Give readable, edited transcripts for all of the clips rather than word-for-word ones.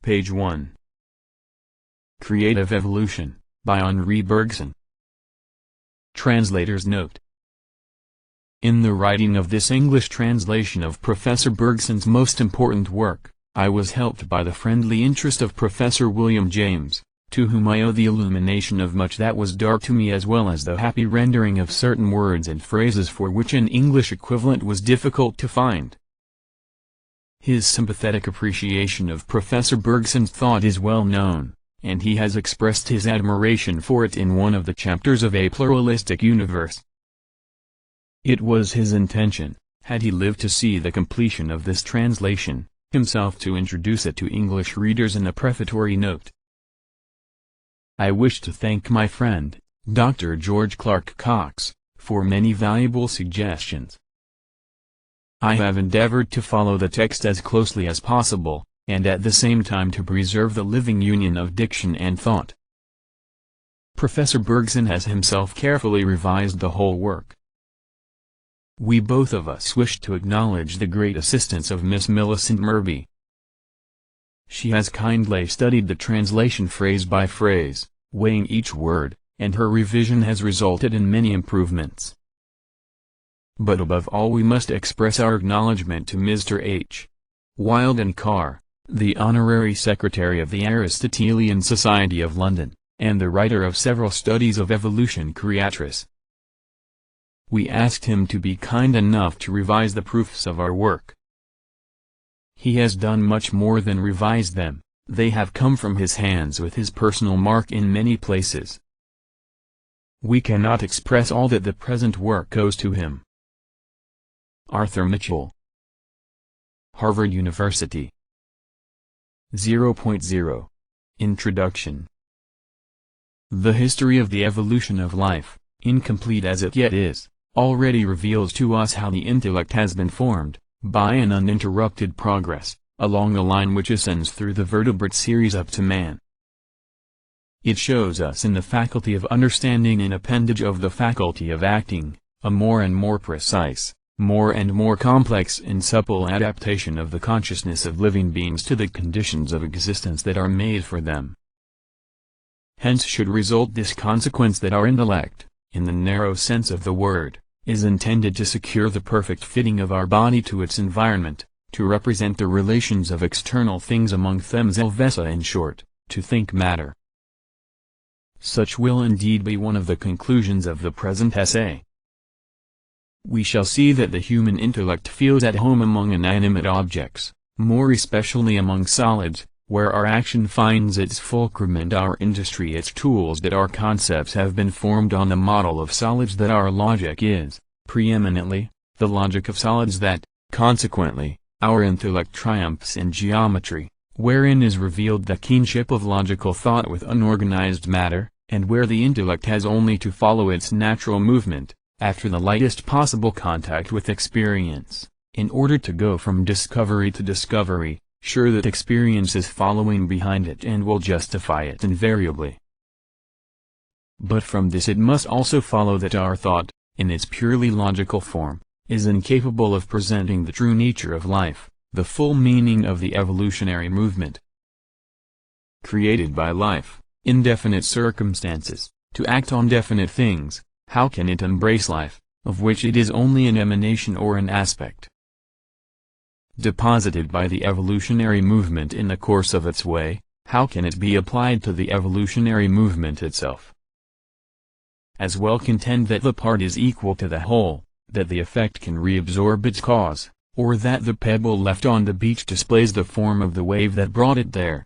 Page 1. Creative Evolution, by Henri Bergson. Translator's Note. In the writing of this English translation of Professor Bergson's most important work, I was helped by the friendly interest of Professor William James, to whom I owe the illumination of much that was dark to me, as well as the happy rendering of certain words and phrases for which an English equivalent was difficult to find. His sympathetic appreciation of Professor Bergson's thought is well known, and he has expressed his admiration for it in one of the chapters of A Pluralistic Universe. It was his intention, had he lived to see the completion of this translation, himself to introduce it to English readers in a prefatory note. I wish to thank my friend, Dr. George Clarke Cox, for many valuable suggestions. I have endeavored to follow the text as closely as possible, and at the same time to preserve the living union of diction and thought. Professor Bergson has himself carefully revised the whole work. We both of us wish to acknowledge the great assistance of Miss Millicent Murby. She has kindly studied the translation phrase by phrase, weighing each word, and her revision has resulted in many improvements. But above all we must express our acknowledgment to Mr. H. Wildon Carr, the Honorary Secretary of the Aristotelian Society of London, and the writer of several studies of evolution, Creatrice. We asked him to be kind enough to revise the proofs of our work. He has done much more than revise them, they have come from his hands with his personal mark in many places. We cannot express all that the present work owes to him. Arthur Mitchell, Harvard University. 0.0. Introduction. The history of the evolution of life, incomplete as it yet is, already reveals to us how the intellect has been formed, by an uninterrupted progress, along the line which ascends through the vertebrate series up to man. It shows us in the faculty of understanding an appendage of the faculty of acting, a more and more precise, more and more complex and supple adaptation of the consciousness of living beings to the conditions of existence that are made for them. Hence should result this consequence that our intellect, in the narrow sense of the word, is intended to secure the perfect fitting of our body to its environment, to represent the relations of external things among themselves, in short, to think matter. Such will indeed be one of the conclusions of the present essay. We shall see that the human intellect feels at home among inanimate objects, more especially among solids, where our action finds its fulcrum and our industry its tools, that our concepts have been formed on the model of solids, that our logic is, preeminently, the logic of solids, that, consequently, our intellect triumphs in geometry, wherein is revealed the kinship of logical thought with unorganized matter, and where the intellect has only to follow its natural movement, after the lightest possible contact with experience, in order to go from discovery to discovery, sure that experience is following behind it and will justify it invariably. But from this it must also follow that our thought, in its purely logical form, is incapable of presenting the true nature of life, the full meaning of the evolutionary movement. Created by life, in definite circumstances, to act on definite things, how can it embrace life, of which it is only an emanation or an aspect? Deposited by the evolutionary movement in the course of its way, how can it be applied to the evolutionary movement itself? As well contend that the part is equal to the whole, that the effect can reabsorb its cause, or that the pebble left on the beach displays the form of the wave that brought it there.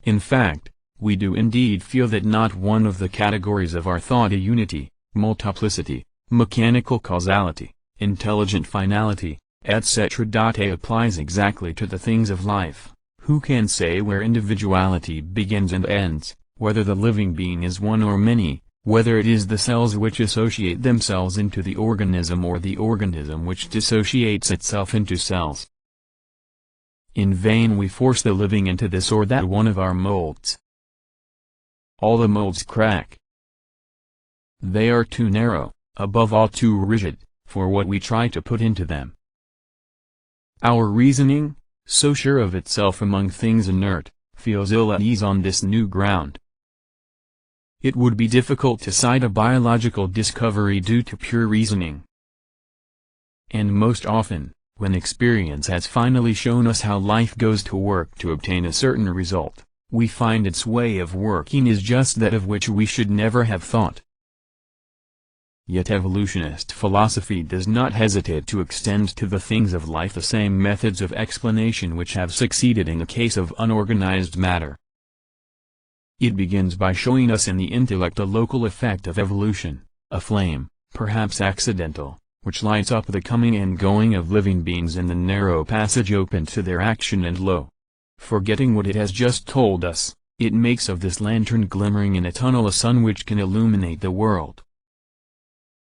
In fact, we do indeed feel that not one of the categories of our thought, a unity, multiplicity, mechanical causality, intelligent finality, etc., applies exactly to the things of life. Who can say where individuality begins and ends, whether the living being is one or many, whether it is the cells which associate themselves into the organism or the organism which dissociates itself into cells? In vain we force the living into this or that one of our molds. All the molds crack. They are too narrow, above all too rigid, for what we try to put into them. Our reasoning, so sure of itself among things inert, feels ill at ease on this new ground. It would be difficult to cite a biological discovery due to pure reasoning. And most often, when experience has finally shown us how life goes to work to obtain a certain result, we find its way of working is just that of which we should never have thought. Yet evolutionist philosophy does not hesitate to extend to the things of life the same methods of explanation which have succeeded in the case of unorganized matter. It begins by showing us in the intellect a local effect of evolution, a flame, perhaps accidental, which lights up the coming and going of living beings in the narrow passage open to their action, and lo! Forgetting what it has just told us, it makes of this lantern glimmering in a tunnel a sun which can illuminate the world.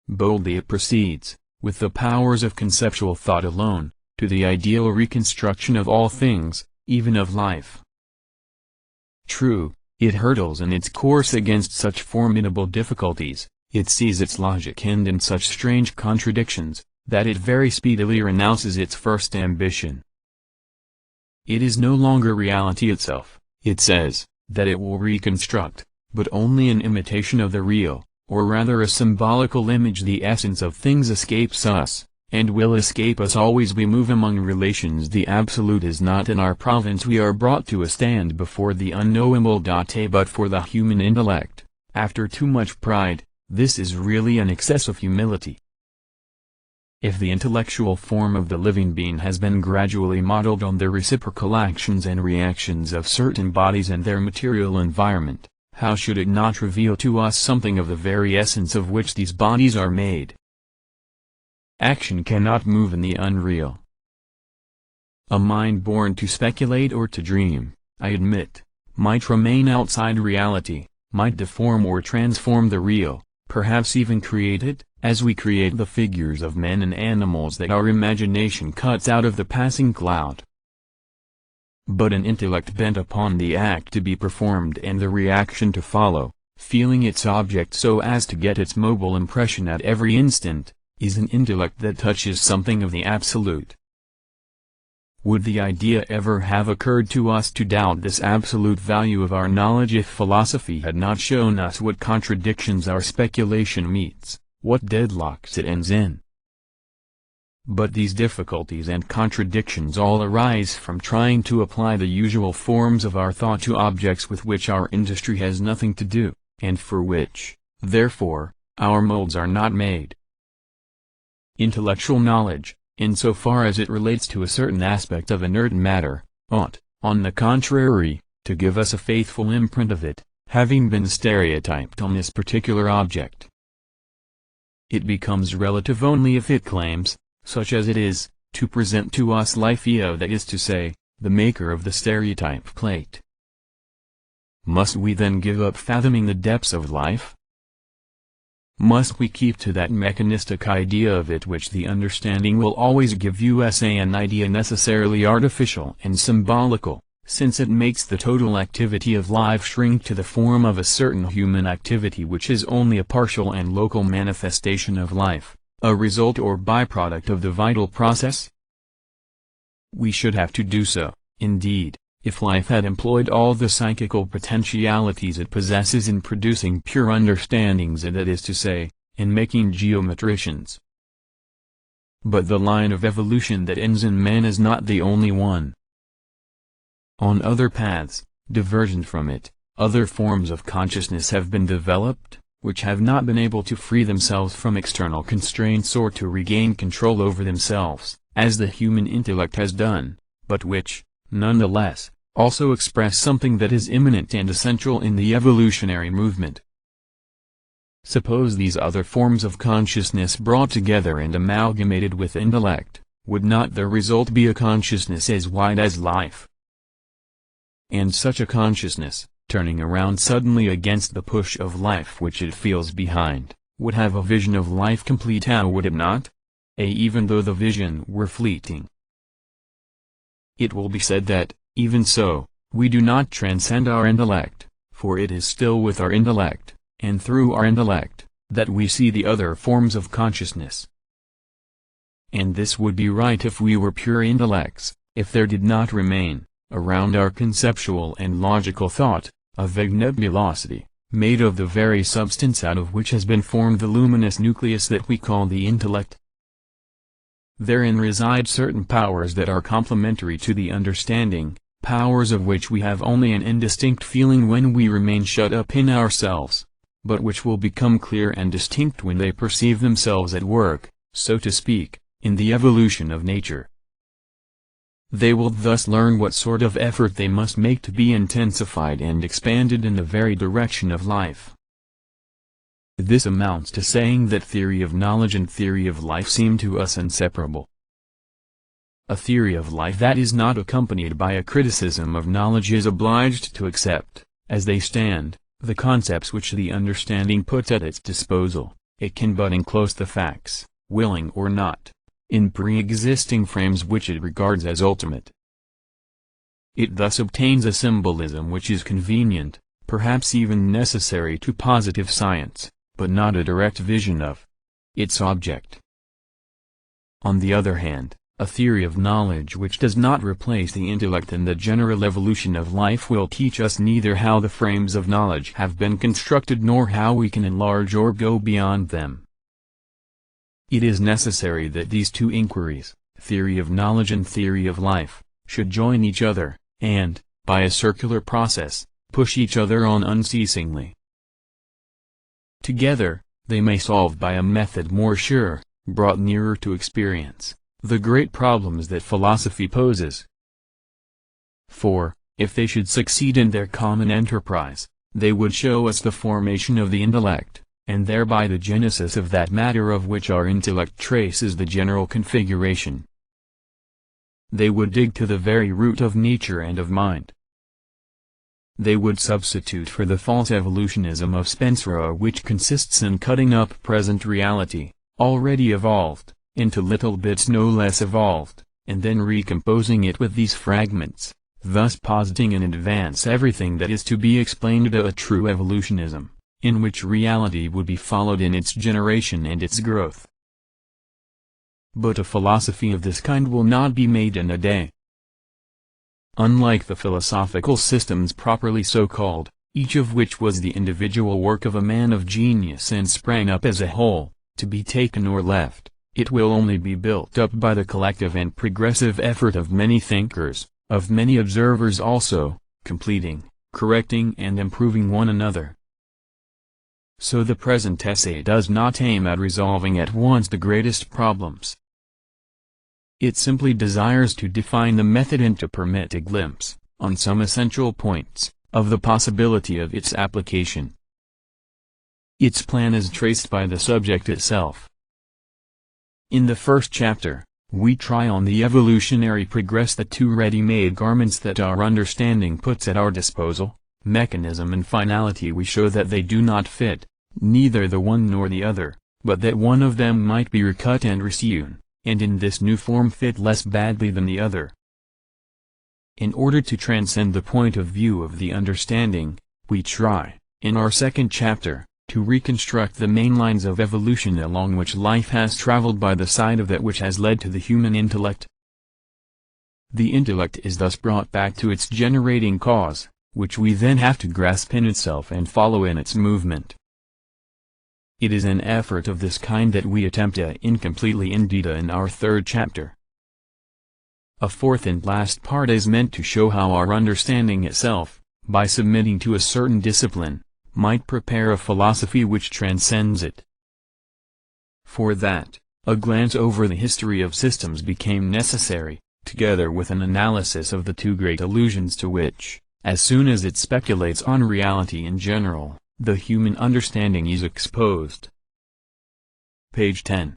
Boldly it proceeds, with the powers of conceptual thought alone, to the ideal reconstruction of all things, even of life. True, it hurtles in its course against such formidable difficulties, it sees its logic end in such strange contradictions, that it very speedily renounces its first ambition. It is no longer reality itself, it says, that it will reconstruct, but only an imitation of the real, or rather a symbolical image. The essence of things escapes us, and will escape us always we move among relations. The absolute is not in our province. We are brought to a stand before the unknowable. But for the human intellect, after too much pride, this is really an excess of humility. If the intellectual form of the living being has been gradually modeled on the reciprocal actions and reactions of certain bodies and their material environment, how should it not reveal to us something of the very essence of which these bodies are made? Action cannot move in the unreal. A mind born to speculate or to dream, I admit, might remain outside reality, might deform or transform the real, perhaps even create it, as we create the figures of men and animals that our imagination cuts out of the passing cloud. But an intellect bent upon the act to be performed and the reaction to follow, feeling its object so as to get its mobile impression at every instant, is an intellect that touches something of the absolute. Would the idea ever have occurred to us to doubt this absolute value of our knowledge if philosophy had not shown us what contradictions our speculation meets, what deadlocks it ends in? But these difficulties and contradictions all arise from trying to apply the usual forms of our thought to objects with which our industry has nothing to do, and for which, therefore, our molds are not made. Intellectual knowledge, insofar as it relates to a certain aspect of inert matter, ought, on the contrary, to give us a faithful imprint of it, having been stereotyped on this particular object. It becomes relative only if it claims, such as it is, to present to us life, that is to say, the maker of the stereotype plate. Must we then give up fathoming the depths of life? Must we keep to that mechanistic idea of it which the understanding will always give us an idea necessarily artificial and symbolical, since it makes the total activity of life shrink to the form of a certain human activity which is only a partial and local manifestation of life, a result or byproduct of the vital process? We should have to do so, indeed, if life had employed all the psychical potentialities it possesses in producing pure understandings, and that is to say, in making geometricians. But the line of evolution that ends in man is not the only one. On other paths, divergent from it, other forms of consciousness have been developed, which have not been able to free themselves from external constraints or to regain control over themselves, as the human intellect has done, but which, nonetheless, also express something that is immanent and essential in the evolutionary movement. Suppose these other forms of consciousness brought together and amalgamated with intellect, would not the result be a consciousness as wide as life? And such a consciousness, turning around suddenly against the push of life which it feels behind, would have a vision of life complete, how would it not? Even though the vision were fleeting. It will be said that, even so, we do not transcend our intellect, for it is still with our intellect, and through our intellect, that we see the other forms of consciousness. And this would be right if we were pure intellects, if there did not remain, around our conceptual and logical thought, a vague nebulosity, made of the very substance out of which has been formed the luminous nucleus that we call the intellect. Therein reside certain powers that are complementary to the understanding, powers of which we have only an indistinct feeling when we remain shut up in ourselves, but which will become clear and distinct when they perceive themselves at work, so to speak, in the evolution of nature. They will thus learn what sort of effort they must make to be intensified and expanded in the very direction of life. This amounts to saying that theory of knowledge and theory of life seem to us inseparable. A theory of life that is not accompanied by a criticism of knowledge is obliged to accept, as they stand, the concepts which the understanding puts at its disposal. It can but enclose the facts, willing or not, in pre-existing frames which it regards as ultimate. It thus obtains a symbolism which is convenient, perhaps even necessary to positive science, but not a direct vision of its object. On the other hand, a theory of knowledge which does not replace the intellect in the general evolution of life will teach us neither how the frames of knowledge have been constructed nor how we can enlarge or go beyond them. It is necessary that these two inquiries, theory of knowledge and theory of life, should join each other, and, by a circular process, push each other on unceasingly. Together, they may solve by a method more sure, brought nearer to experience, the great problems that philosophy poses. For, if they should succeed in their common enterprise, they would show us the formation of the intellect, and thereby the genesis of that matter of which our intellect traces the general configuration. They would dig to the very root of nature and of mind. They would substitute for the false evolutionism of Spencer, which consists in cutting up present reality, already evolved, into little bits no less evolved, and then recomposing it with these fragments, thus positing in advance everything that is to be explained a true evolutionism, in which reality would be followed in its generation and its growth. But a philosophy of this kind will not be made in a day. Unlike the philosophical systems properly so called, each of which was the individual work of a man of genius and sprang up as a whole, to be taken or left, it will only be built up by the collective and progressive effort of many thinkers, of many observers also, completing, correcting and improving one another. So the present essay does not aim at resolving at once the greatest problems. It simply desires to define the method and to permit a glimpse, on some essential points, of the possibility of its application. Its plan is traced by the subject itself. In the first chapter, we try on the evolutionary progress the two ready-made garments that our understanding puts at our disposal, mechanism and finality. We show that they do not fit, neither the one nor the other, but that one of them might be recut and resewn, and in this new form fit less badly than the other. In order to transcend the point of view of the understanding, we try, in our second chapter, to reconstruct the main lines of evolution along which life has traveled by the side of that which has led to the human intellect. The intellect is thus brought back to its generating cause, which we then have to grasp in itself and follow in its movement. It is an effort of this kind that we attempt incompletely in detail in our third chapter. A fourth and last part is meant to show how our understanding itself, by submitting to a certain discipline, might prepare a philosophy which transcends it. For that, a glance over the history of systems became necessary, together with an analysis of the two great illusions to which, as soon as it speculates on reality in general, the human understanding is exposed. Page 10.